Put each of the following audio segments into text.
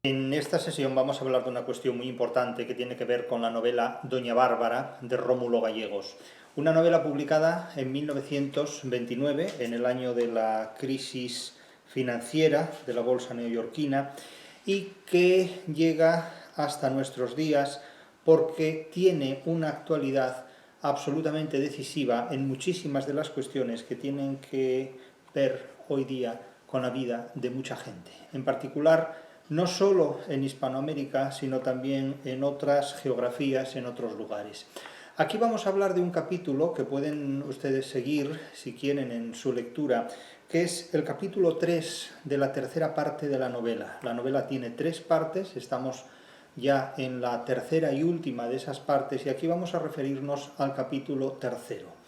En esta sesión vamos a hablar de una cuestión muy importante que tiene que ver con la novela Doña Bárbara de Rómulo Gallegos. Una novela publicada en 1929, en el año de la crisis financiera de la bolsa neoyorquina, y que llega hasta nuestros días porque tiene una actualidad absolutamente decisiva en muchísimas de las cuestiones que tienen que ver hoy día con la vida de mucha gente. En particular, no solo en Hispanoamérica, sino también en otras geografías, en otros lugares. Aquí vamos a hablar de un capítulo que pueden ustedes seguir, si quieren, en su lectura, que es el capítulo 3 de la tercera parte de la novela. La novela tiene 3 partes, estamos ya en la tercera y última de esas partes, y aquí vamos a referirnos al capítulo tercero.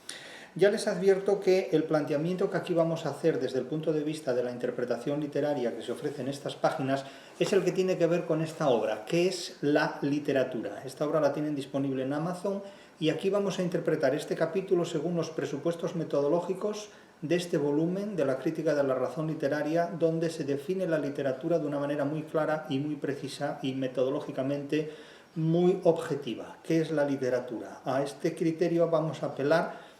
Ya les advierto que el planteamiento que aquí vamos a hacer desde el punto de vista de la interpretación literaria que se ofrece en estas páginas es el que tiene que ver con esta obra, que es la literatura. Esta obra la tienen disponible en Amazon y aquí vamos a interpretar este capítulo según los presupuestos metodológicos de este volumen de la crítica de la razón literaria, donde se define la literatura de una manera muy clara y muy precisa y metodológicamente muy objetiva. ¿Qué es la literatura? A este criterio vamos a apelar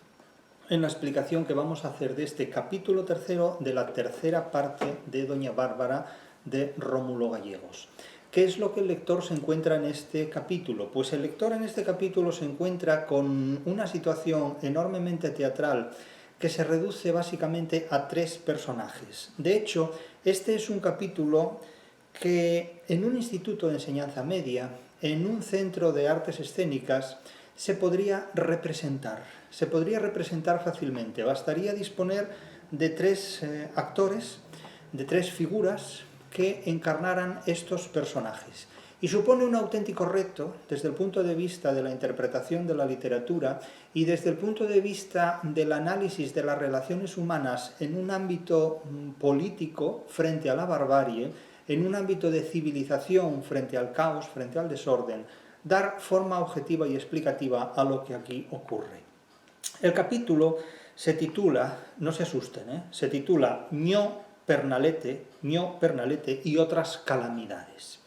en la explicación que vamos a hacer de este capítulo tercero de la tercera parte de Doña Bárbara de Rómulo Gallegos. ¿Qué es lo que el lector se encuentra en este capítulo? Pues el lector en este capítulo se encuentra con una situación enormemente teatral que se reduce básicamente a 3 personajes. De hecho, este es un capítulo que en un instituto de enseñanza media, en un centro de artes escénicas, se podría representar fácilmente. Bastaría disponer de 3 actores, de 3 figuras que encarnaran estos personajes. Y supone un auténtico reto desde el punto de vista de la interpretación de la literatura y desde el punto de vista del análisis de las relaciones humanas en un ámbito político frente a la barbarie, en un ámbito de civilización frente al caos, frente al desorden, dar forma objetiva y explicativa a lo que aquí ocurre. El capítulo se titula, no se asusten, se titula Ño Pernalete y otras calamidades.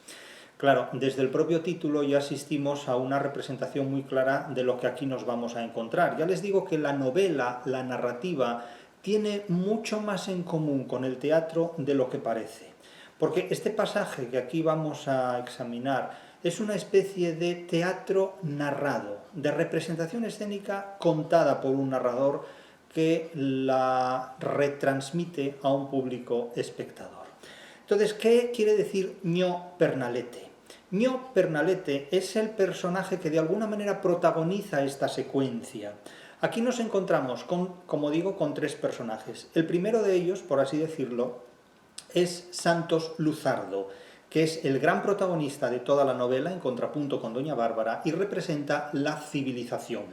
Claro, desde el propio título ya asistimos a una representación muy clara de lo que aquí nos vamos a encontrar. Ya les digo que la novela, la narrativa, tiene mucho más en común con el teatro de lo que parece. Porque este pasaje que aquí vamos a examinar es una especie de teatro narrado, de representación escénica contada por un narrador que la retransmite a un público espectador. Entonces, ¿qué quiere decir Ño Pernalete? Ño Pernalete es el personaje que de alguna manera protagoniza esta secuencia. Aquí nos encontramos, como digo, con 3 personajes. El primero de ellos, por así decirlo, es Santos Luzardo, que es el gran protagonista de toda la novela, en contrapunto con Doña Bárbara, y representa la civilización.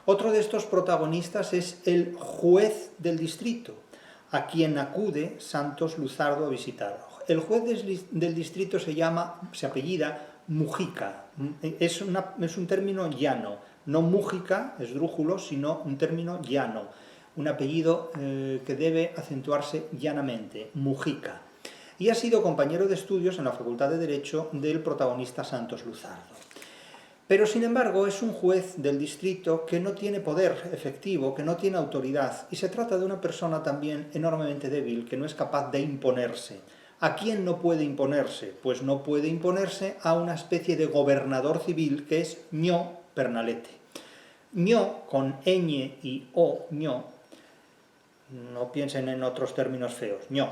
Otro de estos protagonistas es el juez del distrito, a quien acude Santos Luzardo a visitar. El juez del distrito se apellida Mujica, es un término llano, no Mújica, esdrújulo, sino un término llano, un apellido que debe acentuarse llanamente, Mujica. Y ha sido compañero de estudios en la Facultad de Derecho del protagonista Santos Luzardo. Pero, sin embargo, es un juez del distrito que no tiene poder efectivo, que no tiene autoridad, y se trata de una persona también enormemente débil, que no es capaz de imponerse. ¿A quién no puede imponerse? Pues no puede imponerse a una especie de gobernador civil que es Ño Pernalete. Ño, con ñ y o, Ño, no piensen en otros términos feos, Ño,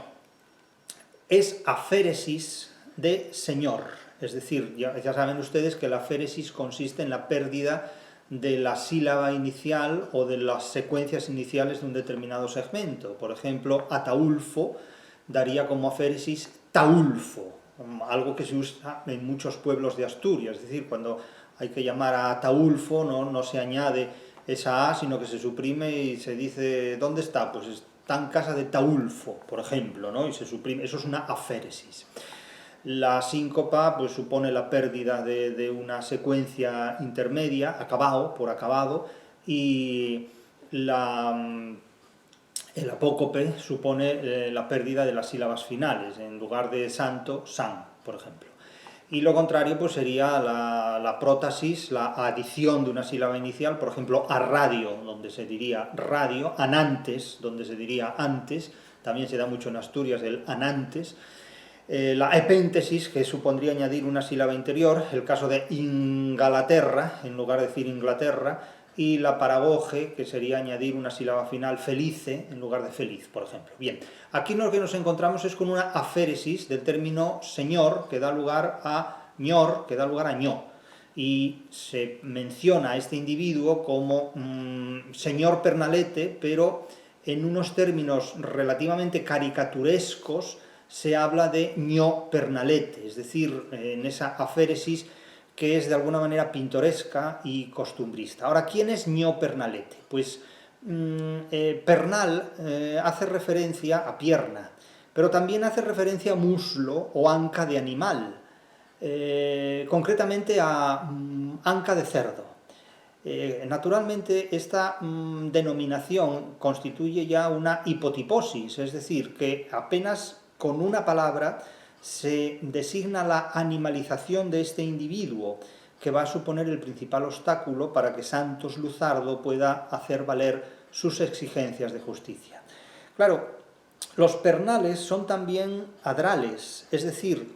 es aféresis de señor, es decir, ya saben ustedes que la aféresis consiste en la pérdida de la sílaba inicial o de las secuencias iniciales de un determinado segmento. Por ejemplo, Ataulfo daría como aféresis Taulfo, algo que se usa en muchos pueblos de Asturias, es decir, cuando hay que llamar a Ataulfo no se añade esa A, sino que se suprime y se dice, ¿dónde está? Pues está en casa de Taulfo, por ejemplo, ¿no? Y se suprime, eso es una aféresis. La síncopa pues supone la pérdida de una secuencia intermedia, por acabado, y el apócope supone la pérdida de las sílabas finales, en lugar de santo, san, por ejemplo. y lo contrario pues sería la prótasis, la adición de una sílaba inicial, por ejemplo, a radio, donde se diría radio, anantes, donde se diría antes, también se da mucho en Asturias el anantes, la epéntesis, que supondría añadir una sílaba interior, el caso de Ingalaterra, en lugar de decir Inglaterra, y la paragoge, que sería añadir una sílaba final, felice, en lugar de feliz, por ejemplo. Bien, aquí lo que nos encontramos es con una aféresis del término señor, que da lugar a ñor, que da lugar a ño, y se menciona a este individuo como señor Pernalete, pero en unos términos relativamente caricaturescos se habla de ño Pernalete, es decir, en esa aféresis que es de alguna manera pintoresca y costumbrista. Ahora, ¿quién es ño Pernalete? Pues pernal hace referencia a pierna, pero también hace referencia a muslo o anca de animal, concretamente a anca de cerdo. Naturalmente, esta denominación constituye ya una hipotiposis, es decir, que apenas con una palabra se designa la animalización de este individuo, que va a suponer el principal obstáculo para que Santos Luzardo pueda hacer valer sus exigencias de justicia. Claro, los pernales son también adrales, es decir,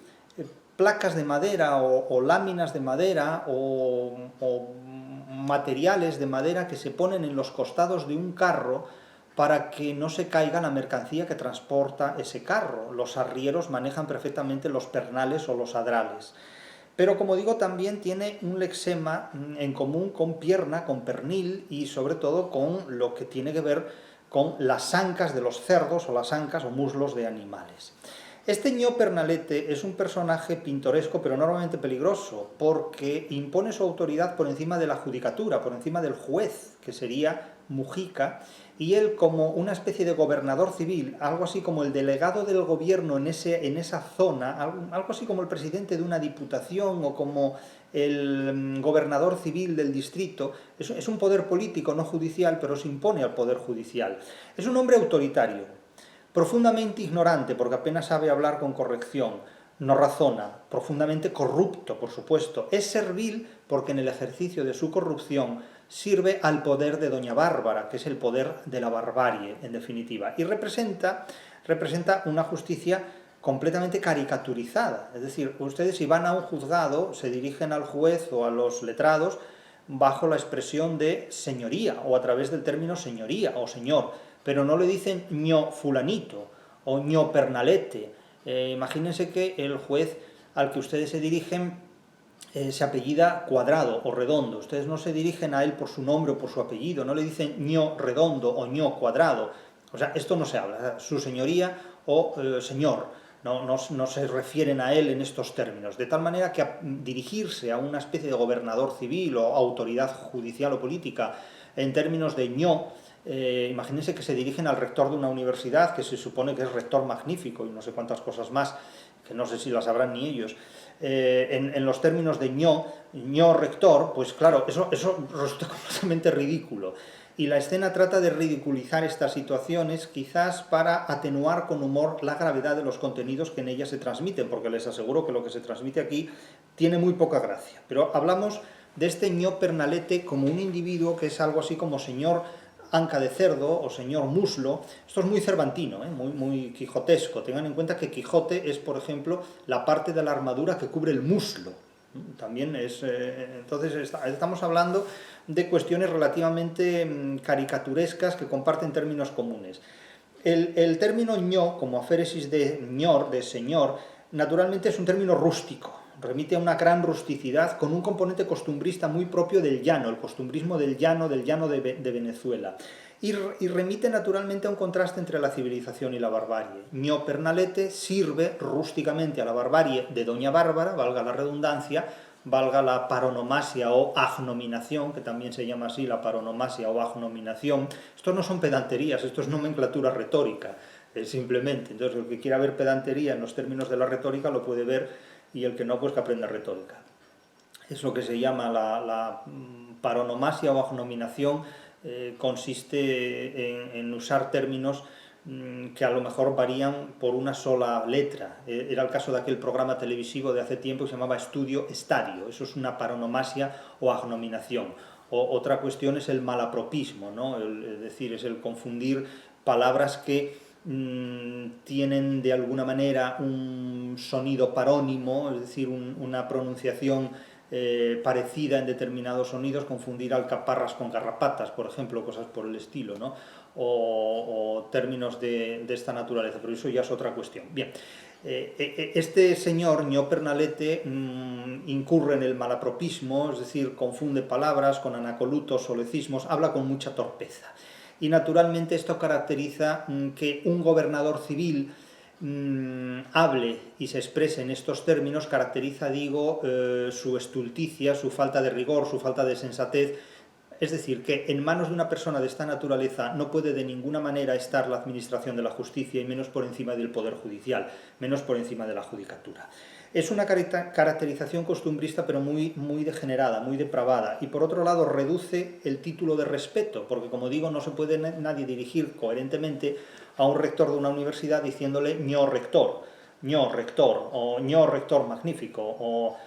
placas de madera o láminas de madera o materiales de madera que se ponen en los costados de un carro para que no se caiga la mercancía que transporta ese carro. Los arrieros manejan perfectamente los pernales o los adrales. Pero, como digo, también tiene un lexema en común con pierna, con pernil y sobre todo con lo que tiene que ver con las ancas de los cerdos o las ancas o muslos de animales. Este ño Pernalete es un personaje pintoresco pero enormemente peligroso porque impone su autoridad por encima de la judicatura, por encima del juez, que sería Mujica, y él como una especie de gobernador civil, algo así como el delegado del gobierno en esa zona, algo así como el presidente de una diputación o como el gobernador civil del distrito, es un poder político, no judicial, pero se impone al poder judicial. Es un hombre autoritario, profundamente ignorante, porque apenas sabe hablar con corrección, no razona, profundamente corrupto, por supuesto, es servil porque en el ejercicio de su corrupción sirve al poder de Doña Bárbara, que es el poder de la barbarie, en definitiva, y representa una justicia completamente caricaturizada. Es decir, ustedes si van a un juzgado, se dirigen al juez o a los letrados bajo la expresión de señoría, o a través del término señoría o señor, pero no le dicen ño fulanito o ño Pernalete. Imagínense que el juez al que ustedes se dirigen se apellida Cuadrado o Redondo. Ustedes no se dirigen a él por su nombre o por su apellido, no le dicen ño Redondo o ño Cuadrado. O sea, esto no se habla, su señoría o señor. No se refieren a él en estos términos, de tal manera que dirigirse a una especie de gobernador civil o autoridad judicial o política en términos de ño, imagínense que se dirigen al rector de una universidad, que se supone que es rector magnífico y no sé cuántas cosas más, que no sé si las sabrán ni ellos, en los términos de ño rector, pues claro, eso resulta completamente ridículo. Y la escena trata de ridiculizar estas situaciones, quizás para atenuar con humor la gravedad de los contenidos que en ellas se transmiten, porque les aseguro que lo que se transmite aquí tiene muy poca gracia. Pero hablamos de este ño Pernalete como un individuo que es algo así como señor anca de cerdo o señor muslo. Esto es muy cervantino, muy quijotesco. Tengan en cuenta que Quijote es, por ejemplo, la parte de la armadura que cubre el muslo. También es, entonces estamos hablando de cuestiones relativamente caricaturescas que comparten términos comunes. El término ño, como aféresis de ñor, de señor, naturalmente es un término rústico, remite a una gran rusticidad con un componente costumbrista muy propio del llano, el costumbrismo del llano de Venezuela. Y remite naturalmente a un contraste entre la civilización y la barbarie. Ño Pernalete sirve rústicamente a la barbarie de Doña Bárbara, valga la redundancia, valga la paronomasia o agnominación, que también se llama así, la paronomasia o agnominación. Estos no son pedanterías, esto es nomenclatura retórica, simplemente. Entonces, el que quiera ver pedantería en los términos de la retórica lo puede ver, y el que no, pues que aprenda retórica. Es lo que se llama la paronomasia o agnominación. Consiste en usar términos que a lo mejor varían por una sola letra. Era el caso de aquel programa televisivo de hace tiempo que se llamaba Estudio Estadio. Eso es una paronomasia o agnominación. Otra cuestión es el malapropismo, ¿no? Es decir, es el confundir palabras que tienen de alguna manera un sonido parónimo, es decir, una pronunciación parecida en determinados sonidos, confundir alcaparras con garrapatas, por ejemplo, cosas por el estilo, ¿no? O términos de esta naturaleza, pero eso ya es otra cuestión. Bien, este señor, Ño Pernalete, incurre en el malapropismo, es decir, confunde palabras con anacolutos o lecismos, habla con mucha torpeza. Y naturalmente esto caracteriza que un gobernador civil hable y se exprese en estos términos, caracteriza, digo, su estulticia, su falta de rigor, su falta de sensatez. Es decir, que en manos de una persona de esta naturaleza no puede de ninguna manera estar la administración de la justicia, y menos por encima del poder judicial, menos por encima de la judicatura. Es una caracterización costumbrista, pero muy degenerada, muy depravada, y por otro lado reduce el título de respeto, porque como digo, no se puede nadie dirigir coherentemente a un rector de una universidad diciéndole ño rector, o ño rector magnífico, o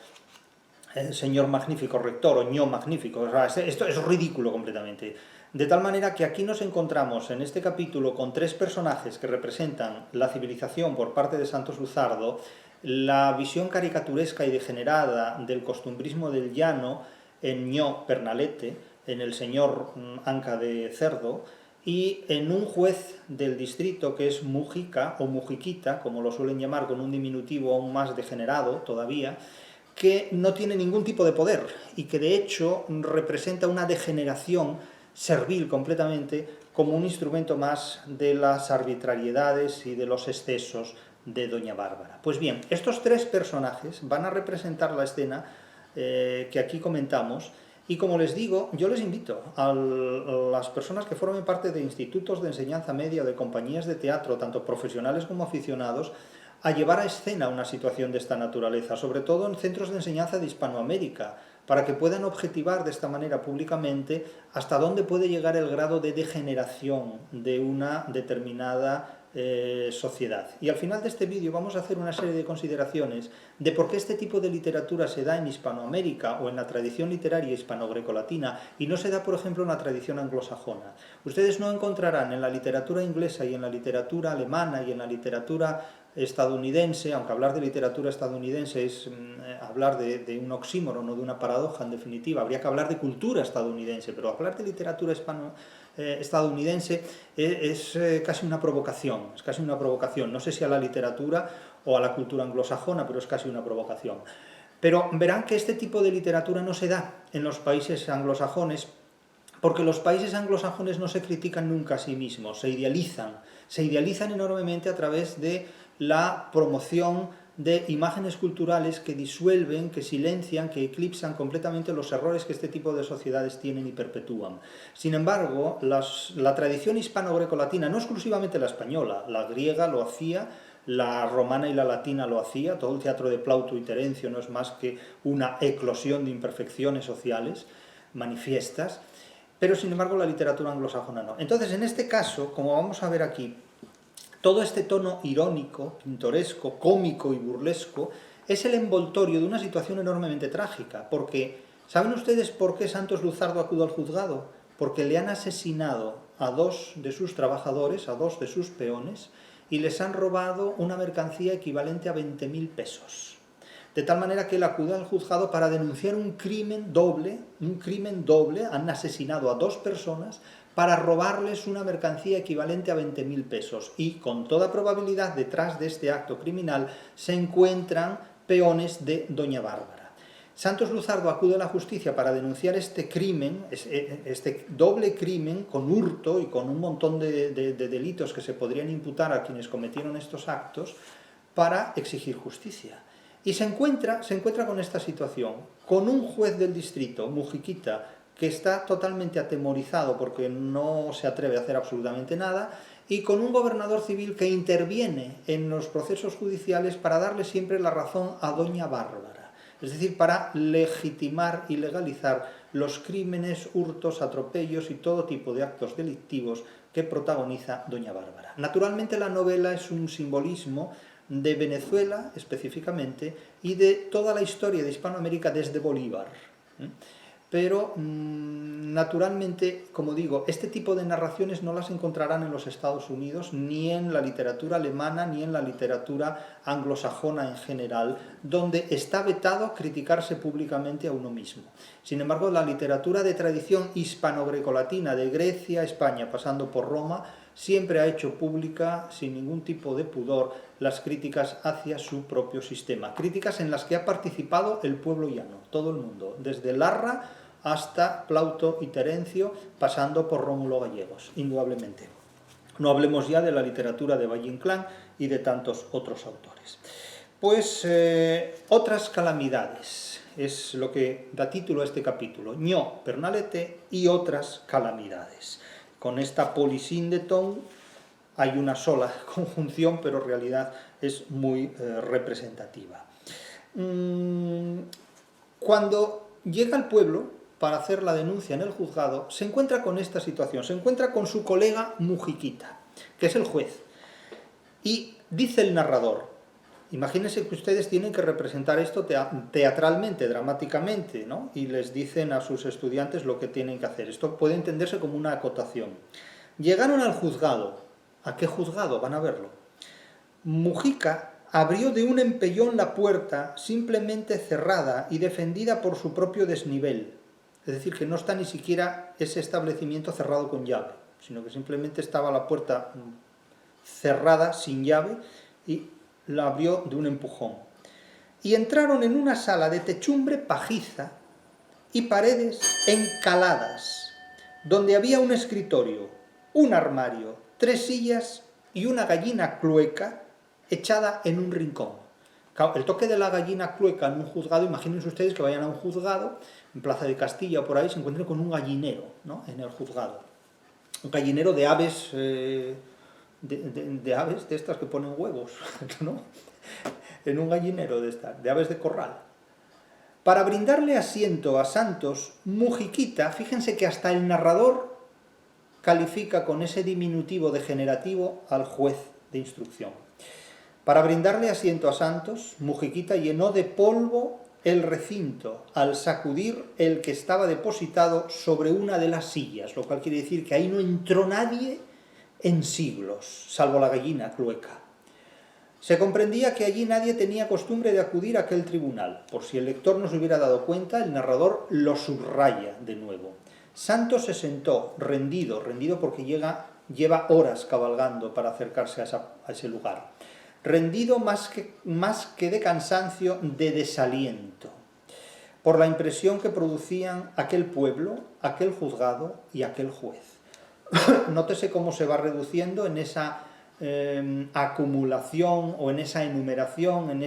señor magnífico rector o ño magnífico. O sea, esto es ridículo completamente. De tal manera que aquí nos encontramos en este capítulo con tres personajes que representan la civilización por parte de Santos Luzardo, la visión caricaturesca y degenerada del costumbrismo del llano en Ño Pernalete, en el señor Anca de Cerdo, y en un juez del distrito que es Mujica o Mujiquita, como lo suelen llamar con un diminutivo aún más degenerado todavía, que no tiene ningún tipo de poder y que de hecho representa una degeneración servil completamente como un instrumento más de las arbitrariedades y de los excesos de Doña Bárbara. Pues bien, estos tres personajes van a representar la escena que aquí comentamos, y como les digo, yo les invito a las personas que formen parte de institutos de enseñanza media o de compañías de teatro, tanto profesionales como aficionados, a llevar a escena una situación de esta naturaleza, sobre todo en centros de enseñanza de Hispanoamérica, para que puedan objetivar de esta manera públicamente hasta dónde puede llegar el grado de degeneración de una determinada sociedad. Y al final de este vídeo vamos a hacer una serie de consideraciones de por qué este tipo de literatura se da en Hispanoamérica o en la tradición literaria hispano-grecolatina y no se da, por ejemplo, en la tradición anglosajona. Ustedes no encontrarán en la literatura inglesa y en la literatura alemana y en la literatura estadounidense, aunque hablar de literatura estadounidense es hablar de un oxímoron o de una paradoja en definitiva, habría que hablar de cultura estadounidense, pero hablar de literatura estadounidense es casi una provocación, no sé si a la literatura o a la cultura anglosajona, pero es casi una provocación. Pero verán que este tipo de literatura no se da en los países anglosajones, porque los países anglosajones no se critican nunca a sí mismos, se idealizan enormemente a través de la promoción de imágenes culturales que disuelven, que silencian, que eclipsan completamente los errores que este tipo de sociedades tienen y perpetúan. Sin embargo, la tradición hispano-grecolatina, no exclusivamente la española, la griega lo hacía, la romana y la latina lo hacía, todo el teatro de Plauto y Terencio no es más que una eclosión de imperfecciones sociales manifiestas, pero sin embargo la literatura anglosajona no. Entonces, en este caso, como vamos a ver aquí, todo este tono irónico, pintoresco, cómico y burlesco es el envoltorio de una situación enormemente trágica, porque ¿saben ustedes por qué Santos Luzardo acude al juzgado? Porque le han asesinado a dos de sus trabajadores, a dos de sus peones, y les han robado una mercancía equivalente a 20.000 pesos. De tal manera que él acude al juzgado para denunciar un crimen doble, han asesinado a dos personas para robarles una mercancía equivalente a 20.000 pesos. Y con toda probabilidad detrás de este acto criminal se encuentran peones de Doña Bárbara. Santos Luzardo acude a la justicia para denunciar este crimen, este doble crimen, con hurto y con un montón de delitos que se podrían imputar a quienes cometieron estos actos, para exigir justicia. Y se encuentra con esta situación, con un juez del distrito, Mujiquita, que está totalmente atemorizado porque no se atreve a hacer absolutamente nada, y con un gobernador civil que interviene en los procesos judiciales para darle siempre la razón a Doña Bárbara, es decir, para legitimar y legalizar los crímenes, hurtos, atropellos y todo tipo de actos delictivos que protagoniza doña Bárbara. Naturalmente la novela es un simbolismo de Venezuela específicamente y de toda la historia de Hispanoamérica desde Bolívar. Pero naturalmente, como digo, este tipo de narraciones no las encontrarán en los Estados Unidos, ni en la literatura alemana, ni en la literatura anglosajona en general, donde está vetado criticarse públicamente a uno mismo. Sin embargo, la literatura de tradición hispano-grecolatina de Grecia, España, pasando por Roma, siempre ha hecho pública, sin ningún tipo de pudor, las críticas hacia su propio sistema. Críticas en las que ha participado el pueblo llano, todo el mundo, desde Larra hasta Plauto y Terencio, pasando por Rómulo Gallegos, indudablemente. No hablemos ya de la literatura de Valle Inclán y de tantos otros autores. Pues otras calamidades, es lo que da título a este capítulo, Ño Pernalete y otras calamidades. Con esta polisíndeton hay una sola conjunción, pero en realidad es muy representativa. Cuando llega al pueblo para hacer la denuncia en el juzgado, se encuentra con esta situación, se encuentra con su colega Mujiquita, que es el juez. Y dice el narrador, imagínense que ustedes tienen que representar esto teatralmente, dramáticamente, ¿no? Y les dicen a sus estudiantes lo que tienen que hacer. Esto puede entenderse como una acotación. Llegaron al juzgado. ¿A qué juzgado? Van a verlo. Mujica abrió de un empellón la puerta, simplemente cerrada y defendida por su propio desnivel. Es decir, que no está ni siquiera ese establecimiento cerrado con llave, sino que simplemente estaba la puerta cerrada, sin llave, y la abrió de un empujón. Y entraron en una sala de techumbre pajiza y paredes encaladas, donde había un escritorio, un armario, 3 sillas y una gallina clueca echada en un rincón. El toque de la gallina clueca en un juzgado, imagínense ustedes que vayan a un juzgado, en Plaza de Castilla o por ahí, se encuentren con un gallinero, ¿no?, en el juzgado. Un gallinero de aves, de aves de estas que ponen huevos, ¿no?, en un gallinero de estas, de aves de corral. Para brindarle asiento a Santos, Mujiquita, fíjense que hasta el narrador califica con ese diminutivo degenerativo al juez de instrucción. Para brindarle asiento a Santos, Mujiquita llenó de polvo el recinto al sacudir el que estaba depositado sobre una de las sillas, lo cual quiere decir que ahí no entró nadie en siglos, salvo la gallina clueca. Se comprendía que allí nadie tenía costumbre de acudir a aquel tribunal. Por si el lector no se hubiera dado cuenta, el narrador lo subraya de nuevo. Santos se sentó, rendido porque lleva horas cabalgando para acercarse a ese lugar. Rendido más que de cansancio, de desaliento, por la impresión que producían aquel pueblo, aquel juzgado y aquel juez. Nótese cómo se va reduciendo en esa acumulación o en esa enumeración, en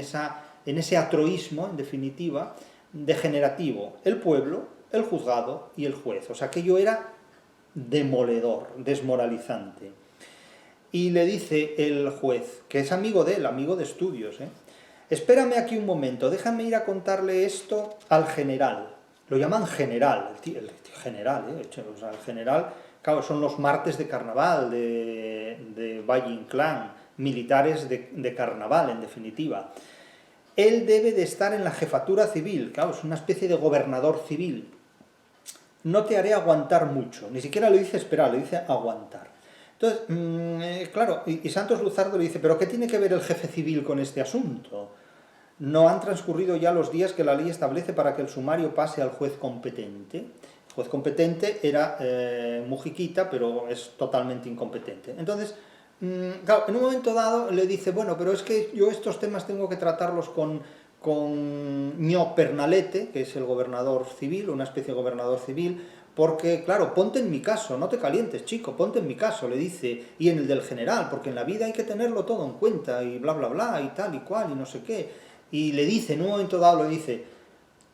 ese atroísmo, en definitiva, degenerativo. El pueblo, el juzgado y el juez. O sea, aquello era demoledor, desmoralizante. Y le dice el juez, que es amigo de él, amigo de estudios, espérame aquí un momento, déjame ir a contarle esto al general. Lo llaman general, el general, o sea, el general, claro, son los martes de carnaval de Valle Inclán, militares de carnaval, en definitiva. Él debe de estar en la jefatura civil, claro, es una especie de gobernador civil. No te haré aguantar mucho, ni siquiera le dice esperar, le dice aguantar. Entonces, claro, y Santos Luzardo le dice, ¿pero qué tiene que ver el jefe civil con este asunto? ¿No han transcurrido ya los días que la ley establece para que el sumario pase al juez competente? El juez competente era Mujiquita, pero es totalmente incompetente. Entonces, claro, en un momento dado le dice, bueno, pero es que yo estos temas tengo que tratarlos con Ño Pernalete, que es el gobernador civil, una especie de gobernador civil, porque, claro, ponte en mi caso, no te calientes, chico, ponte en mi caso, le dice, y en el del general, porque en la vida hay que tenerlo todo en cuenta, y bla, bla, bla, y tal y cual, y no sé qué. Y le dice, en un momento dado le dice,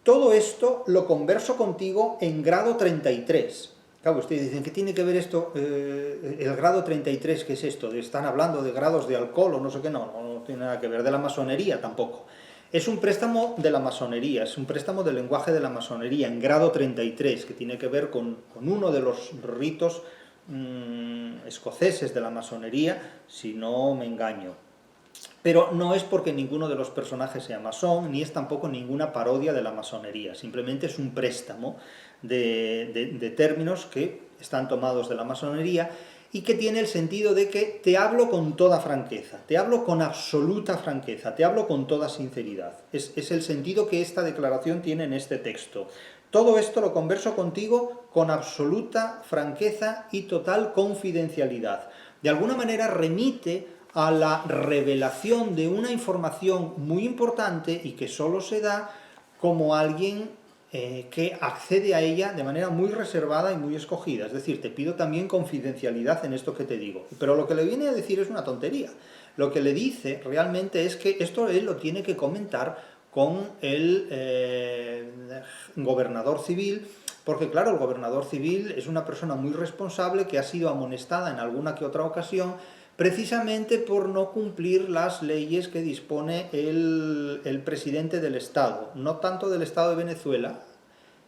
todo esto lo converso contigo en grado 33. Claro, ustedes dicen, ¿qué tiene que ver esto, el grado 33, qué es esto? ¿Están hablando de grados de alcohol o no sé qué? No tiene nada que ver, de la masonería tampoco. Es un préstamo de la masonería, es un préstamo del lenguaje de la masonería, en grado 33, que tiene que ver con uno de los ritos escoceses de la masonería, si no me engaño. Pero no es porque ninguno de los personajes sea masón, ni es tampoco ninguna parodia de la masonería, simplemente es un préstamo de términos que están tomados de la masonería y que tiene el sentido de que te hablo con toda franqueza, te hablo con absoluta franqueza, te hablo con toda sinceridad. Es el sentido que esta declaración tiene en este texto. Todo esto lo converso contigo con absoluta franqueza y total confidencialidad. De alguna manera remite a la revelación de una información muy importante y que solo se da como alguien que accede a ella de manera muy reservada y muy escogida. Es decir, te pido también confidencialidad en esto que te digo. Pero lo que le viene a decir es una tontería. Lo que le dice realmente es que esto él lo tiene que comentar con el gobernador civil, porque claro, el gobernador civil es una persona muy responsable que ha sido amonestada en alguna que otra ocasión precisamente por no cumplir las leyes que dispone el presidente del Estado, no tanto del Estado de Venezuela,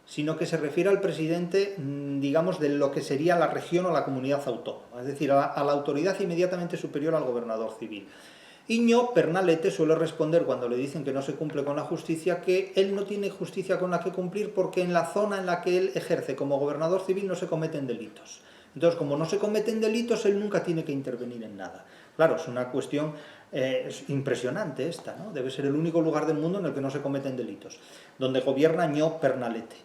sino que se refiere al presidente, digamos, de lo que sería la región o la comunidad autónoma, es decir, a la autoridad inmediatamente superior al gobernador civil. Iñó Pernalete suele responder cuando le dicen que no se cumple con la justicia que él no tiene justicia con la que cumplir porque en la zona en la que él ejerce como gobernador civil no se cometen delitos. Entonces, como no se cometen delitos, él nunca tiene que intervenir en nada. Claro, es una cuestión impresionante esta, ¿no? Debe ser el único lugar del mundo en el que no se cometen delitos, donde gobierna Ñó Pernalete.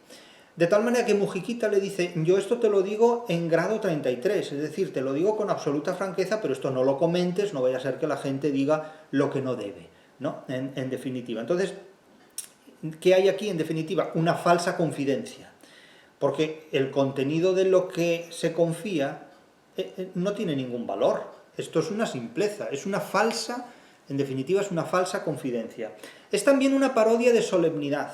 De tal manera que Mujiquita le dice, yo esto te lo digo en grado 33, es decir, te lo digo con absoluta franqueza, pero esto no lo comentes, no vaya a ser que la gente diga lo que no debe, ¿no? En definitiva. Entonces, ¿qué hay aquí en definitiva? Una falsa confidencia. Porque el contenido de lo que se confía no tiene ningún valor. Esto es una simpleza, es una falsa, en definitiva es una falsa confidencia. Es también una parodia de solemnidad,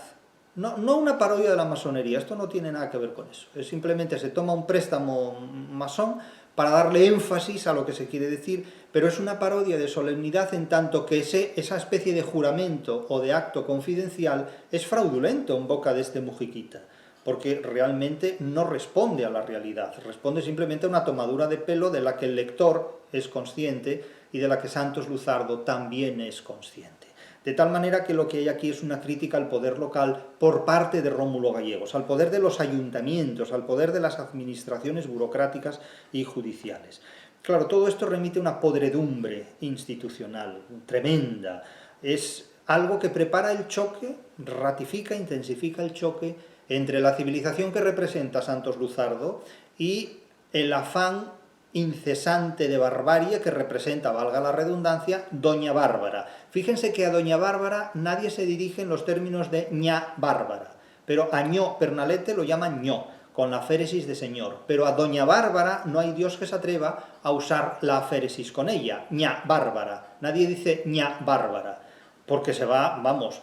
no una parodia de la masonería, esto no tiene nada que ver con eso. Es simplemente se toma un préstamo masón para darle énfasis a lo que se quiere decir, pero es una parodia de solemnidad en tanto que esa especie de juramento o de acto confidencial es fraudulento en boca de este Mujiquita, porque realmente no responde a la realidad, responde simplemente a una tomadura de pelo de la que el lector es consciente y de la que Santos Luzardo también es consciente. De tal manera que lo que hay aquí es una crítica al poder local por parte de Rómulo Gallegos, al poder de los ayuntamientos, al poder de las administraciones burocráticas y judiciales. Claro, todo esto remite a una podredumbre institucional tremenda, es algo que prepara el choque, ratifica, intensifica el choque entre la civilización que representa Santos Luzardo y el afán incesante de barbarie que representa, valga la redundancia, Doña Bárbara. Fíjense que a Doña Bárbara nadie se dirige en los términos de ña Bárbara, pero a Ñó Pernalete lo llaman ñó, con la aféresis de señor, pero a Doña Bárbara no hay Dios que se atreva a usar la aféresis con ella, ña Bárbara, nadie dice ña Bárbara, porque se va, vamos,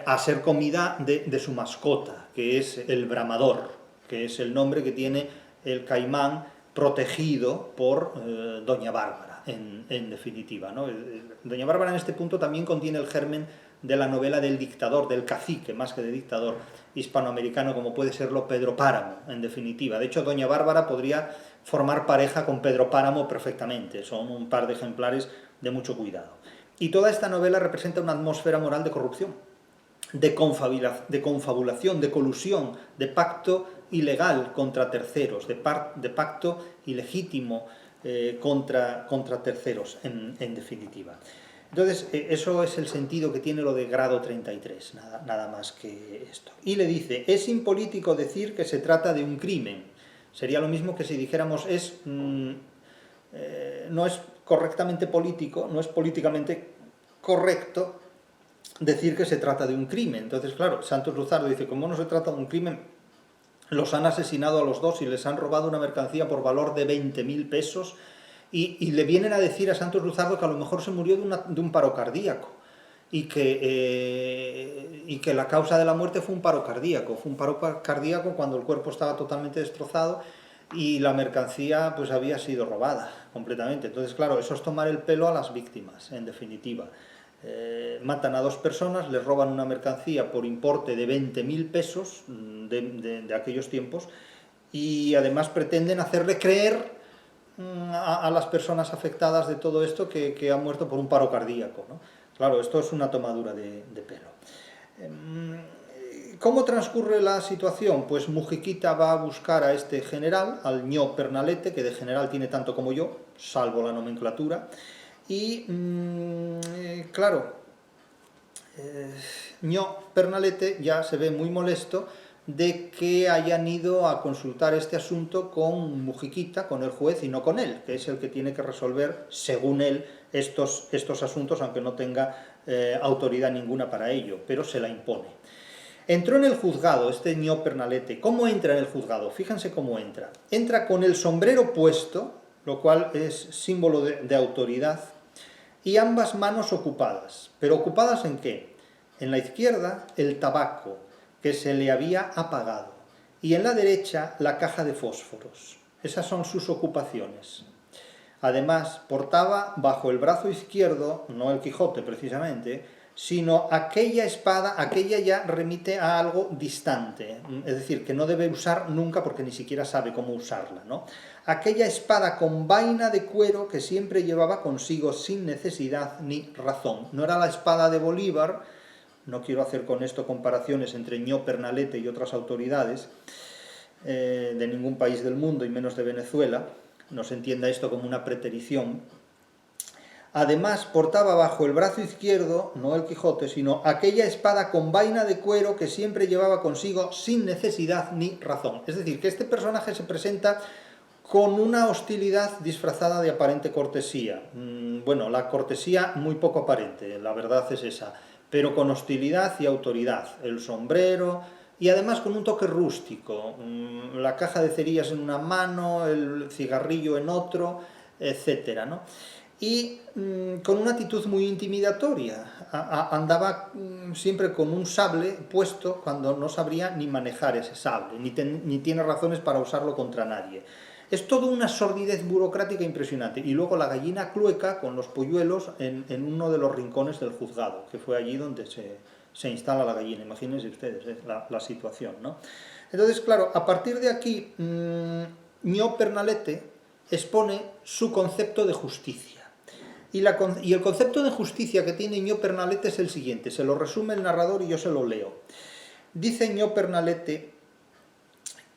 a ser comida de su mascota, que es el bramador, que es el nombre que tiene el caimán protegido por Doña Bárbara, en definitiva, ¿no? Doña Bárbara en este punto también contiene el germen de la novela del dictador, del cacique, más que de dictador hispanoamericano, como puede serlo Pedro Páramo, en definitiva. De hecho, Doña Bárbara podría formar pareja con Pedro Páramo perfectamente, son un par de ejemplares de mucho cuidado. Y toda esta novela representa una atmósfera moral de corrupción, de confabulación, de colusión, de pacto ilegal contra terceros, de pacto ilegítimo contra terceros, en definitiva. Entonces, eso es el sentido que tiene lo de grado 33, nada más que esto. Y le dice, es impolítico decir que se trata de un crimen. Sería lo mismo que si dijéramos, no es correctamente político, no es políticamente correcto decir que se trata de un crimen. Entonces, claro, Santos Luzardo dice, como no se trata de un crimen, los han asesinado a los dos y les han robado una mercancía por valor de 20.000 pesos y le vienen a decir a Santos Luzardo que a lo mejor se murió de un paro cardíaco y que la causa de la muerte fue un paro cardíaco. Fue un paro cardíaco cuando el cuerpo estaba totalmente destrozado y la mercancía pues había sido robada completamente. Entonces, claro, eso es tomar el pelo a las víctimas, en definitiva. Matan a 2 personas, les roban una mercancía por importe de 20.000 pesos de aquellos tiempos, y además pretenden hacerle creer a las personas afectadas de todo esto que han muerto por un paro cardíaco, ¿no? Claro, esto es una tomadura de pelo. ¿Cómo transcurre la situación? Pues Mujiquita va a buscar a este general, al ño Pernalete, que de general tiene tanto como yo, salvo la nomenclatura, y claro, ño Pernalete ya se ve muy molesto de que hayan ido a consultar este asunto con Mujiquita, con el juez, y no con él, que es el que tiene que resolver, según él, estos asuntos, aunque no tenga autoridad ninguna para ello, pero se la impone. Entró en el juzgado este ño Pernalete. ¿Cómo entra en el juzgado? Fíjense cómo entra. Entra con el sombrero puesto, lo cual es símbolo de autoridad, y ambas manos ocupadas. ¿Pero ocupadas en qué? En la izquierda el tabaco, que se le había apagado, y en la derecha la caja de fósforos. Esas son sus ocupaciones. Además, portaba bajo el brazo izquierdo, no el Quijote precisamente, sino aquella espada, aquella ya remite a algo distante, es decir, que no debe usar nunca porque ni siquiera sabe cómo usarla, ¿no? Aquella espada con vaina de cuero que siempre llevaba consigo sin necesidad ni razón. No era la espada de Bolívar, no quiero hacer con esto comparaciones entre ño Pernalete y otras autoridades de ningún país del mundo y menos de Venezuela, no se entienda esto como una preterición. Además, portaba bajo el brazo izquierdo, no el Quijote, sino aquella espada con vaina de cuero que siempre llevaba consigo sin necesidad ni razón. Es decir, que este personaje se presenta con una hostilidad disfrazada de aparente cortesía. Bueno, la cortesía muy poco aparente, la verdad es esa, pero con hostilidad y autoridad. El sombrero, y además con un toque rústico, la caja de cerillas en una mano, el cigarrillo en otro, etcétera, ¿no? Y con una actitud muy intimidatoria. Andaba siempre con un sable puesto cuando no sabría ni manejar ese sable, ni tiene razones para usarlo contra nadie. Es toda una sordidez burocrática impresionante. Y luego la gallina clueca con los polluelos en uno de los rincones del juzgado, que fue allí donde se instala la gallina. Imagínense ustedes la situación, ¿no? Entonces, claro, a partir de aquí, ño Pernalete expone su concepto de justicia. Y el concepto de justicia que tiene ño Pernalete es el siguiente, se lo resume el narrador y yo se lo leo. Dice ño Pernalete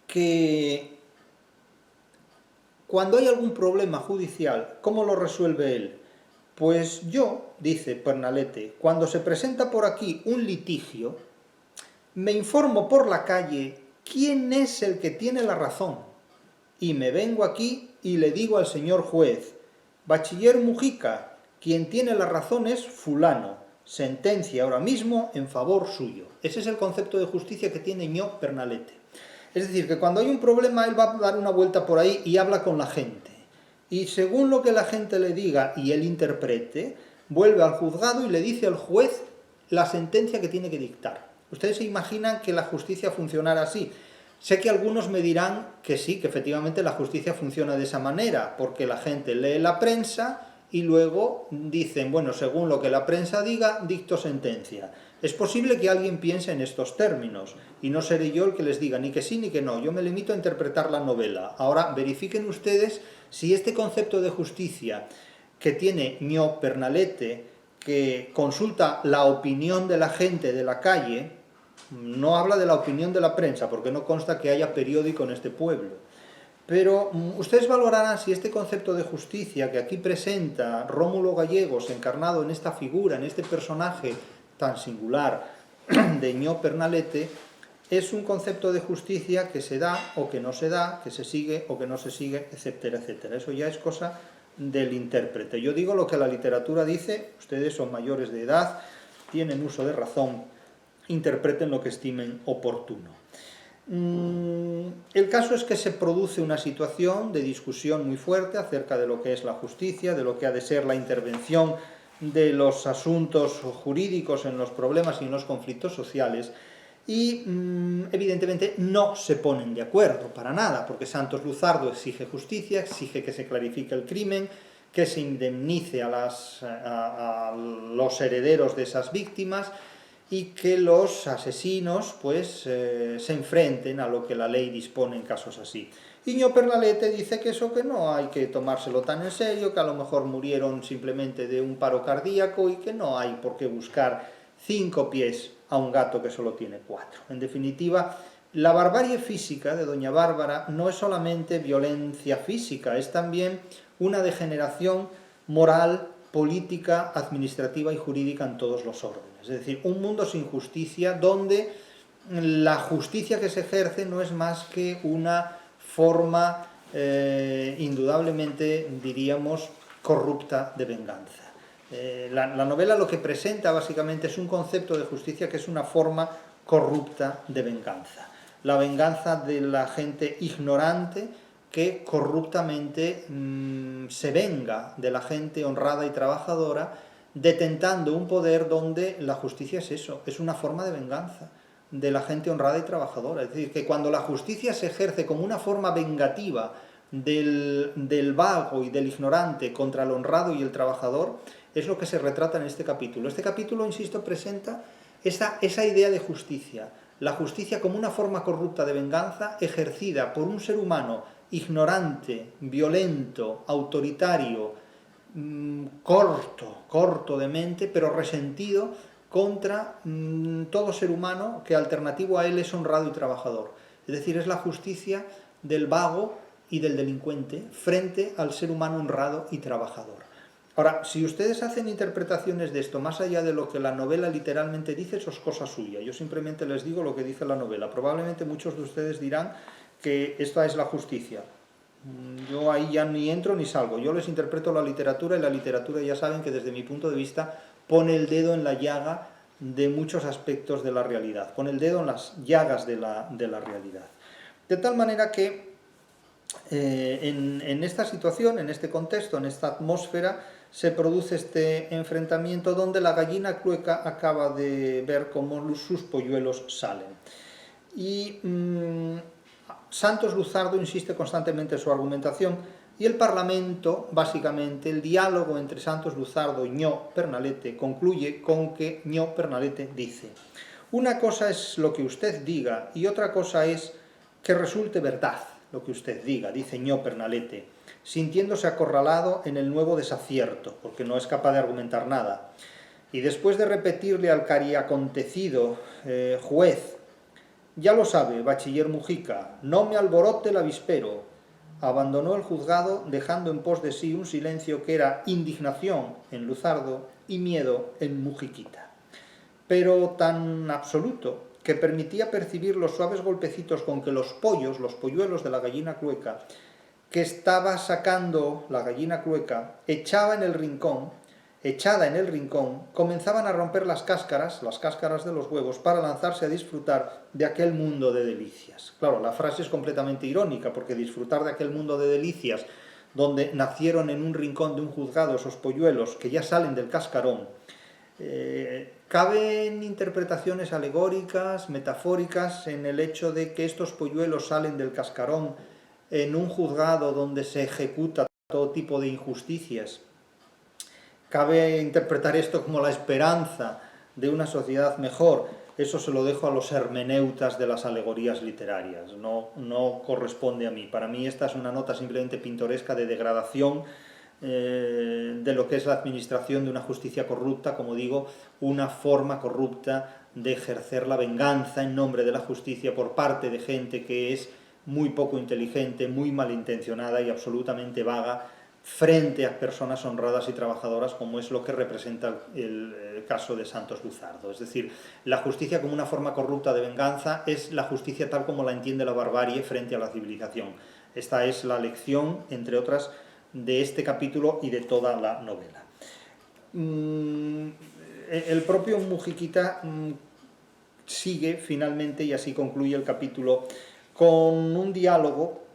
que cuando hay algún problema judicial, ¿cómo lo resuelve él? Pues yo, dice Pernalete, cuando se presenta por aquí un litigio, me informo por la calle quién es el que tiene la razón, y me vengo aquí y le digo al señor juez: Bachiller Mujica, quien tiene la razón es fulano, sentencia ahora mismo en favor suyo. Ese es el concepto de justicia que tiene ño Pernalete. Es decir, que cuando hay un problema él va a dar una vuelta por ahí y habla con la gente. Y según lo que la gente le diga y él interprete, vuelve al juzgado y le dice al juez la sentencia que tiene que dictar. ¿Ustedes se imaginan que la justicia funcionara así? Sé que algunos me dirán que sí, que efectivamente la justicia funciona de esa manera, porque la gente lee la prensa y luego dicen, bueno, según lo que la prensa diga, dicto sentencia. Es posible que alguien piense en estos términos, y no seré yo el que les diga ni que sí ni que no, yo me limito a interpretar la novela. Ahora, verifiquen ustedes si este concepto de justicia que tiene ño Pernalete, que consulta la opinión de la gente de la calle, no habla de la opinión de la prensa, porque no consta que haya periódico en este pueblo. Pero ustedes valorarán si este concepto de justicia que aquí presenta Rómulo Gallegos, encarnado en esta figura, en este personaje tan singular de ño Pernalete, es un concepto de justicia que se da o que no se da, que se sigue o que no se sigue, etcétera, etcétera. Eso ya es cosa del intérprete. Yo digo lo que la literatura dice, ustedes son mayores de edad, tienen uso de razón, interpreten lo que estimen oportuno. El caso es que se produce una situación de discusión muy fuerte acerca de lo que es la justicia, de lo que ha de ser la intervención de los asuntos jurídicos en los problemas y en los conflictos sociales, y evidentemente no se ponen de acuerdo para nada, porque Santos Luzardo exige justicia, exige que se clarifique el crimen, que se indemnice a los herederos de esas víctimas y que los asesinos pues se enfrenten a lo que la ley dispone en casos así. Y Ño Pernalete dice que eso, que no hay que tomárselo tan en serio, que a lo mejor murieron simplemente de un paro cardíaco y que no hay por qué buscar 5 pies a un gato que solo tiene 4. En definitiva, la barbarie física de doña Bárbara no es solamente violencia física, es también una degeneración moral, política, administrativa y jurídica en todos los órdenes. Es decir, un mundo sin justicia donde la justicia que se ejerce no es más que una forma indudablemente, diríamos, corrupta de venganza. La novela lo que presenta básicamente es un concepto de justicia que es una forma corrupta de venganza. La venganza de la gente ignorante que corruptamente se venga de la gente honrada y trabajadora, detentando un poder donde la justicia es eso, es una forma de venganza de la gente honrada y trabajadora. Es decir, que cuando la justicia se ejerce como una forma vengativa del vago y del ignorante contra el honrado y el trabajador, es lo que se retrata en este capítulo. Este capítulo, insisto, presenta esa idea de justicia, la justicia como una forma corrupta de venganza ejercida por un ser humano ignorante, violento, autoritario, corto de mente, pero resentido contra todo ser humano que alternativo a él es honrado y trabajador. Es decir, es la justicia del vago y del delincuente frente al ser humano honrado y trabajador. Ahora, si ustedes hacen interpretaciones de esto más allá de lo que la novela literalmente dice, eso es cosa suya. Yo simplemente les digo lo que dice la novela. Probablemente muchos de ustedes dirán que esta es la justicia. Yo ahí ya ni entro ni salgo. Yo les interpreto la literatura y la literatura ya saben que desde mi punto de vista pone el dedo en la llaga de muchos aspectos de la realidad. Pone el dedo en las llagas de la realidad. De tal manera que en esta situación, en este contexto, en esta atmósfera, se produce este enfrentamiento donde la gallina clueca acaba de ver cómo sus polluelos salen. Y Santos Luzardo insiste constantemente en su argumentación y el Parlamento, básicamente, el diálogo entre Santos Luzardo y Ño Pernalete concluye con que Ño Pernalete dice: una cosa es lo que usted diga y otra cosa es que resulte verdad lo que usted diga, dice Ño Pernalete, sintiéndose acorralado en el nuevo desacierto, porque no es capaz de argumentar nada. Y después de repetirle al cariacontecido juez: ya lo sabe, bachiller Mujica, no me alborote el avispero, abandonó el juzgado dejando en pos de sí un silencio que era indignación en Luzardo y miedo en Mujiquita, pero tan absoluto que permitía percibir los suaves golpecitos con que los polluelos de la gallina clueca, que estaba sacando la gallina clueca, echada en el rincón, comenzaban a romper las cáscaras de los huevos, para lanzarse a disfrutar de aquel mundo de delicias. Claro, la frase es completamente irónica, porque disfrutar de aquel mundo de delicias, donde nacieron en un rincón de un juzgado esos polluelos que ya salen del cascarón, caben interpretaciones alegóricas, metafóricas, en el hecho de que estos polluelos salen del cascarón en un juzgado donde se ejecuta todo tipo de injusticias. Cabe interpretar esto como la esperanza de una sociedad mejor. Eso se lo dejo a los hermeneutas de las alegorías literarias, no corresponde a mí. Para mí esta es una nota simplemente pintoresca de degradación de lo que es la administración de una justicia corrupta, como digo, una forma corrupta de ejercer la venganza en nombre de la justicia por parte de gente que es muy poco inteligente, muy malintencionada y absolutamente vaga frente a personas honradas y trabajadoras, como es lo que representa el caso de Santos Luzardo. Es decir, la justicia como una forma corrupta de venganza es la justicia tal como la entiende la barbarie frente a la civilización. Esta es la lección, entre otras, de este capítulo y de toda la novela. El propio Mujiquita sigue finalmente, y así concluye el capítulo, con un diálogo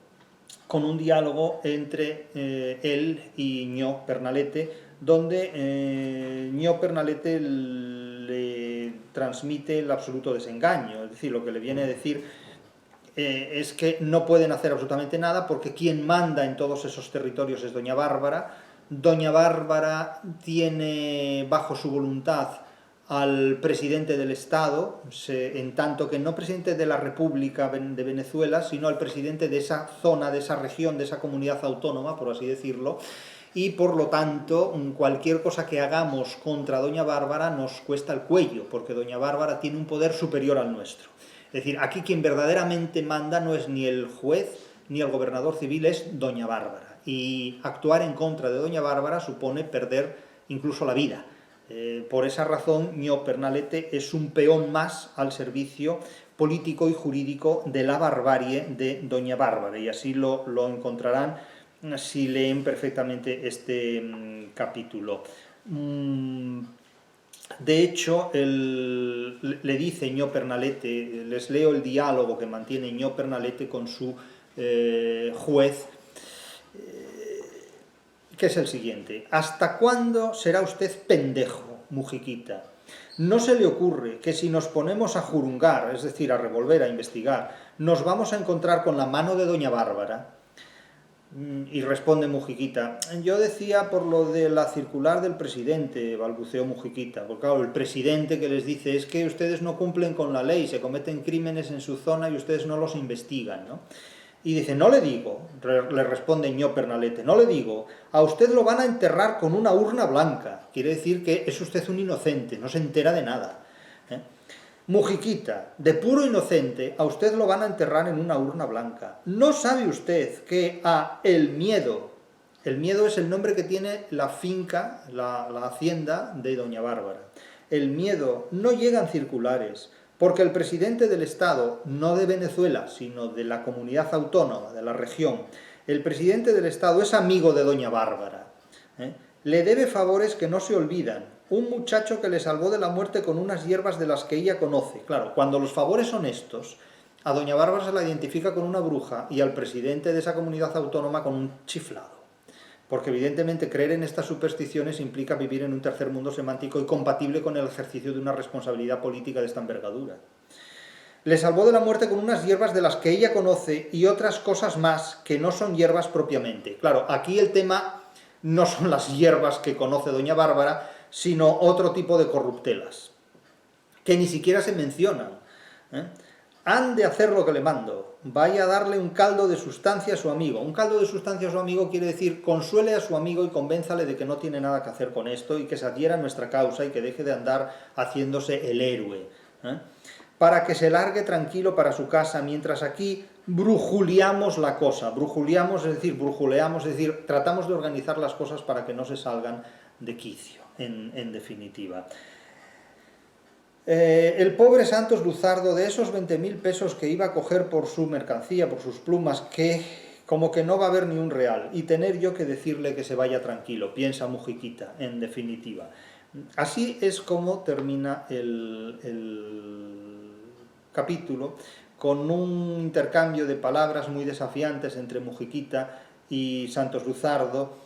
entre él y Ño Pernalete, donde Ño Pernalete le transmite el absoluto desengaño. Es decir, lo que le viene a decir es que no pueden hacer absolutamente nada porque quien manda en todos esos territorios es doña Bárbara, Doña Bárbara tiene bajo su voluntad al presidente del Estado, en tanto que no presidente de la República de Venezuela, sino al presidente de esa zona, de esa región, de esa comunidad autónoma, por así decirlo, y por lo tanto cualquier cosa que hagamos contra Doña Bárbara nos cuesta el cuello, porque Doña Bárbara tiene un poder superior al nuestro. Es decir, aquí quien verdaderamente manda no es ni el juez ni el gobernador civil, es Doña Bárbara. Y actuar en contra de Doña Bárbara supone perder incluso la vida. Por esa razón, Ño Pernalete es un peón más al servicio político y jurídico de la barbarie de Doña Bárbara, y así lo encontrarán si leen perfectamente este capítulo. De hecho, le dice Ño Pernalete, les leo el diálogo que mantiene Ño Pernalete con su juez, que es el siguiente: ¿hasta cuándo será usted pendejo, Mujiquita? ¿No se le ocurre que si nos ponemos a jurungar, es decir, a revolver, a investigar, nos vamos a encontrar con la mano de Doña Bárbara? Y responde Mujiquita: yo decía por lo de la circular del presidente, balbuceó Mujiquita, porque claro, el presidente que les dice es que ustedes no cumplen con la ley, se cometen crímenes en su zona y ustedes no los investigan, ¿no? Y dice: no le digo, le responde Ño Pernalete, no le digo, a usted lo van a enterrar con una urna blanca. Quiere decir que es usted un inocente, no se entera de nada. Mujiquita, de puro inocente, a usted lo van a enterrar en una urna blanca. ¿No sabe usted que a el miedo es el nombre que tiene la finca, la hacienda de Doña Bárbara? El miedo no llegan circulares, porque el presidente del Estado, no de Venezuela, sino de la comunidad autónoma, de la región, el presidente del Estado es amigo de Doña Bárbara. Le debe favores que no se olvidan. Un muchacho que le salvó de la muerte con unas hierbas de las que ella conoce. Claro, cuando los favores son estos, a Doña Bárbara se la identifica con una bruja y al presidente de esa comunidad autónoma con un chiflado. Porque evidentemente creer en estas supersticiones implica vivir en un tercer mundo semántico y compatible con el ejercicio de una responsabilidad política de esta envergadura. Le salvó de la muerte con unas hierbas de las que ella conoce y otras cosas más que no son hierbas propiamente. Claro, aquí el tema no son las hierbas que conoce Doña Bárbara, sino otro tipo de corruptelas, que ni siquiera se mencionan. Han de hacer lo que le mando, vaya a darle un caldo de sustancia a su amigo. Un caldo de sustancia a su amigo quiere decir consuele a su amigo y convénzale de que no tiene nada que hacer con esto y que se adhiera a nuestra causa y que deje de andar haciéndose el héroe. Para que se largue tranquilo para su casa, mientras aquí brujuleamos la cosa. Brujuleamos, es decir, brujuleamos, es decir, tratamos de organizar las cosas para que no se salgan de quicio, en definitiva. El pobre Santos Luzardo, de esos 20.000 pesos que iba a coger por su mercancía, por sus plumas, que como que no va a haber ni un real, y tener yo que decirle que se vaya tranquilo, piensa Mujiquita, en definitiva. Así es como termina el capítulo, con un intercambio de palabras muy desafiantes entre Mujiquita y Santos Luzardo,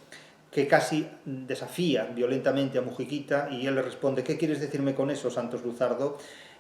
que casi desafía violentamente a Mujiquita, y él le responde: ¿qué quieres decirme con eso, Santos Luzardo?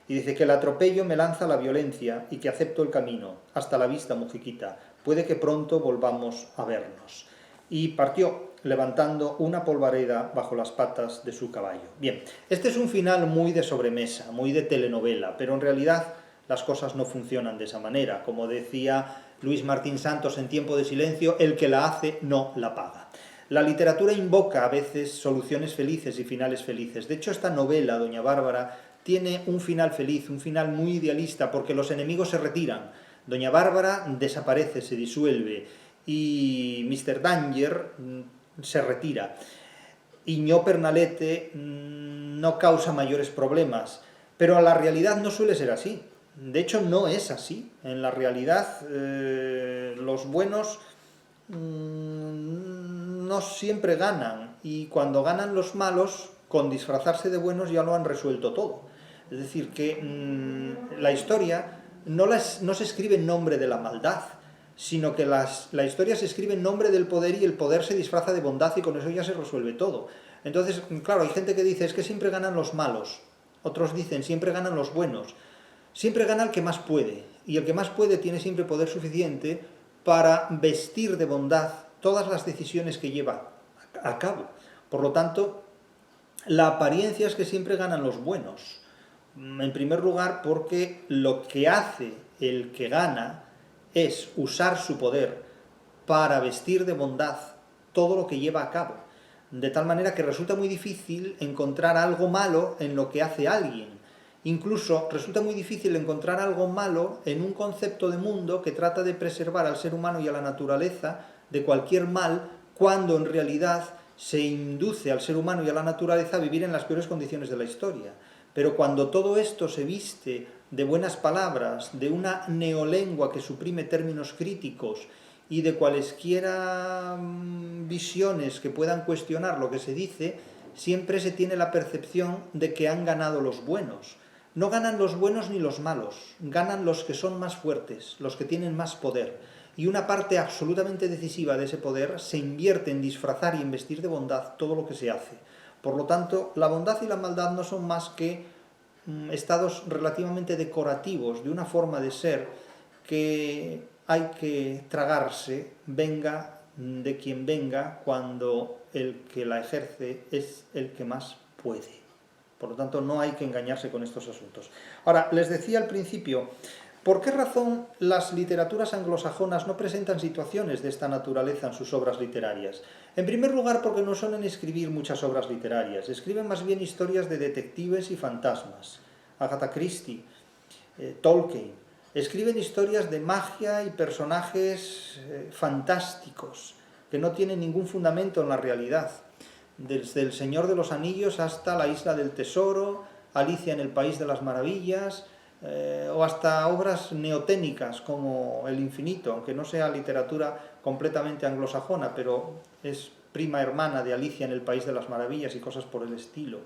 Y dice que el atropello me lanza la violencia y que acepto el camino. Hasta la vista, Mujiquita, puede que pronto volvamos a vernos. Y partió, levantando una polvareda bajo las patas de su caballo. Bien, este es un final muy de sobremesa, muy de telenovela, pero en realidad las cosas no funcionan de esa manera. Como decía Luis Martín Santos en Tiempo de Silencio, el que la hace no la paga. La literatura invoca a veces soluciones felices y finales felices. De hecho, esta novela, Doña Bárbara, tiene un final feliz, un final muy idealista, porque los enemigos se retiran. Doña Bárbara desaparece, se disuelve, y Mr. Danger se retira. Y Ño Pernalete no causa mayores problemas, pero la realidad no suele ser así. De hecho, no es así. En la realidad, los buenos no siempre ganan, y cuando ganan los malos, con disfrazarse de buenos ya lo han resuelto todo. Es decir, que la historia no se escribe en nombre de la maldad, sino que la historia se escribe en nombre del poder, y el poder se disfraza de bondad, y con eso ya se resuelve todo. Entonces, claro, hay gente que dice: es que siempre ganan los malos. Otros dicen: siempre ganan los buenos. Siempre gana el que más puede, y el que más puede tiene siempre poder suficiente para vestir de bondad todas las decisiones que lleva a cabo. Por lo tanto, la apariencia es que siempre ganan los buenos. En primer lugar, porque lo que hace el que gana es usar su poder para vestir de bondad todo lo que lleva a cabo. De tal manera que resulta muy difícil encontrar algo malo en lo que hace alguien. Incluso resulta muy difícil encontrar algo malo en un concepto de mundo que trata de preservar al ser humano y a la naturaleza de cualquier mal, cuando en realidad se induce al ser humano y a la naturaleza a vivir en las peores condiciones de la historia. Pero cuando todo esto se viste de buenas palabras, de una neolengua que suprime términos críticos y de cualesquiera visiones que puedan cuestionar lo que se dice, siempre se tiene la percepción de que han ganado los buenos. No ganan los buenos ni los malos, ganan los que son más fuertes, los que tienen más poder. Y una parte absolutamente decisiva de ese poder se invierte en disfrazar y en vestir de bondad todo lo que se hace. Por lo tanto, la bondad y la maldad no son más que estados relativamente decorativos de una forma de ser que hay que tragarse, venga de quien venga, cuando el que la ejerce es el que más puede. Por lo tanto, no hay que engañarse con estos asuntos. Ahora, les decía al principio, ¿por qué razón las literaturas anglosajonas no presentan situaciones de esta naturaleza en sus obras literarias? En primer lugar, porque no suelen escribir muchas obras literarias, escriben más bien historias de detectives y fantasmas. Agatha Christie, Tolkien, escriben historias de magia y personajes fantásticos, que no tienen ningún fundamento en la realidad. Desde El Señor de los Anillos hasta La Isla del Tesoro, Alicia en el País de las Maravillas, o hasta obras neoténicas como El Infinito, aunque no sea literatura completamente anglosajona, pero es prima hermana de Alicia en el País de las Maravillas y cosas por el estilo.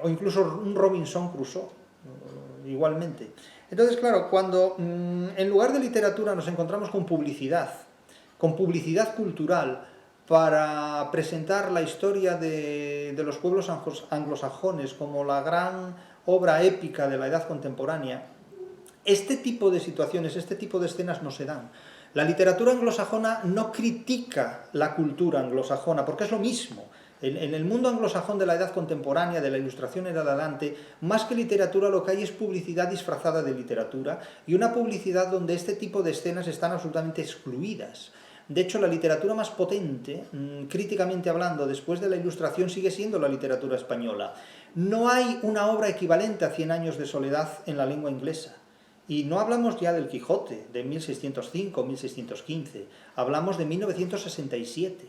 O incluso un Robinson Crusoe, igualmente. Entonces, claro, cuando en lugar de literatura nos encontramos con publicidad cultural, para presentar la historia de los pueblos anglosajones como la gran obra épica de la edad contemporánea, este tipo de situaciones, este tipo de escenas no se dan. La literatura anglosajona no critica la cultura anglosajona, porque es lo mismo. En el mundo anglosajón de la edad contemporánea, de la Ilustración en adelante, más que literatura lo que hay es publicidad disfrazada de literatura, y una publicidad donde este tipo de escenas están absolutamente excluidas. De hecho, la literatura más potente, críticamente hablando, después de la Ilustración, sigue siendo la literatura española. No hay una obra equivalente a 100 años de soledad en la lengua inglesa. Y no hablamos ya del Quijote, de 1605, 1615. Hablamos de 1967.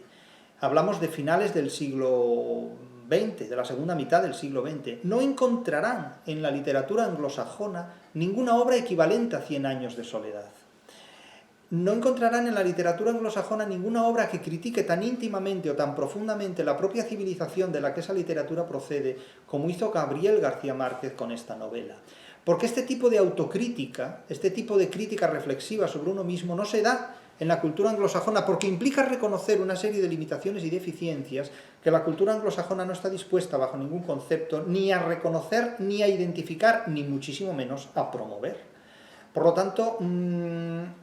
Hablamos de finales del siglo XX, de la segunda mitad del siglo XX. No encontrarán en la literatura anglosajona ninguna obra equivalente a 100 años de soledad. No encontrarán en la literatura anglosajona ninguna obra que critique tan íntimamente o tan profundamente la propia civilización de la que esa literatura procede, como hizo Gabriel García Márquez con esta novela. Porque este tipo de autocrítica, este tipo de crítica reflexiva sobre uno mismo no se da en la cultura anglosajona, porque implica reconocer una serie de limitaciones y deficiencias que la cultura anglosajona no está dispuesta bajo ningún concepto ni a reconocer, ni a identificar, ni muchísimo menos a promover. Por lo tanto, no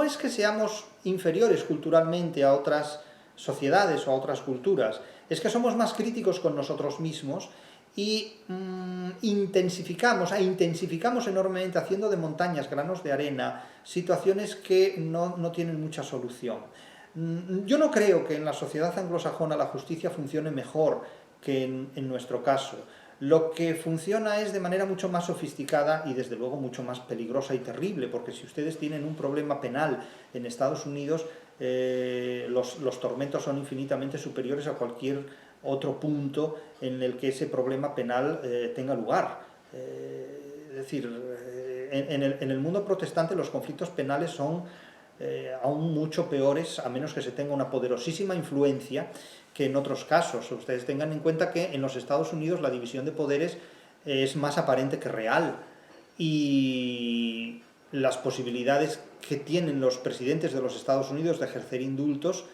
es que seamos inferiores culturalmente a otras sociedades o a otras culturas, es que somos más críticos con nosotros mismos y intensificamos enormemente, haciendo de montañas granos de arena, situaciones que no tienen mucha solución. Yo no creo que en la sociedad anglosajona la justicia funcione mejor que en nuestro caso. Lo que funciona es de manera mucho más sofisticada y desde luego mucho más peligrosa y terrible, porque si ustedes tienen un problema penal en Estados Unidos, los tormentos son infinitamente superiores a cualquier otro punto en el que ese problema penal tenga lugar. Es decir, en el mundo protestante los conflictos penales son aún mucho peores, a menos que se tenga una poderosísima influencia, que en otros casos. Ustedes tengan en cuenta que en los Estados Unidos la división de poderes es más aparente que real, y las posibilidades que tienen los presidentes de los Estados Unidos de ejercer indultos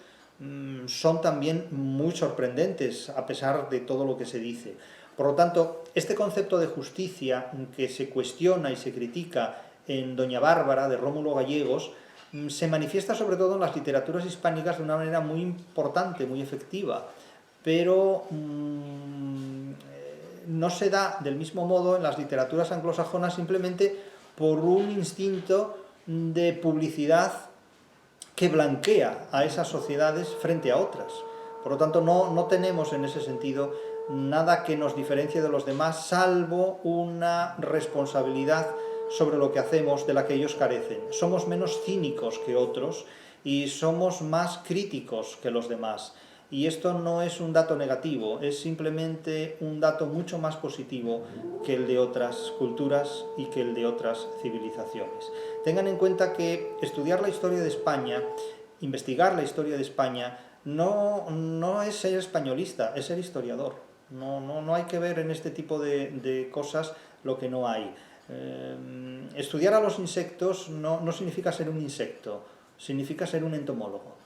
son también muy sorprendentes, a pesar de todo lo que se dice. Por lo tanto, este concepto de justicia que se cuestiona y se critica en Doña Bárbara, de Rómulo Gallegos, se manifiesta sobre todo en las literaturas hispánicas de una manera muy importante, muy efectiva, pero no se da del mismo modo en las literaturas anglosajonas simplemente por un instinto de publicidad que blanquea a esas sociedades frente a otras. Por lo tanto, no tenemos en ese sentido nada que nos diferencie de los demás, salvo una responsabilidad sobre lo que hacemos de la que ellos carecen. Somos menos cínicos que otros y somos más críticos que los demás. Y esto no es un dato negativo, es simplemente un dato mucho más positivo que el de otras culturas y que el de otras civilizaciones. Tengan en cuenta que estudiar la historia de España, investigar la historia de España, no es ser españolista, es ser historiador. No hay que ver en este tipo de cosas lo que no hay. Estudiar a los insectos no significa ser un insecto, significa ser un entomólogo.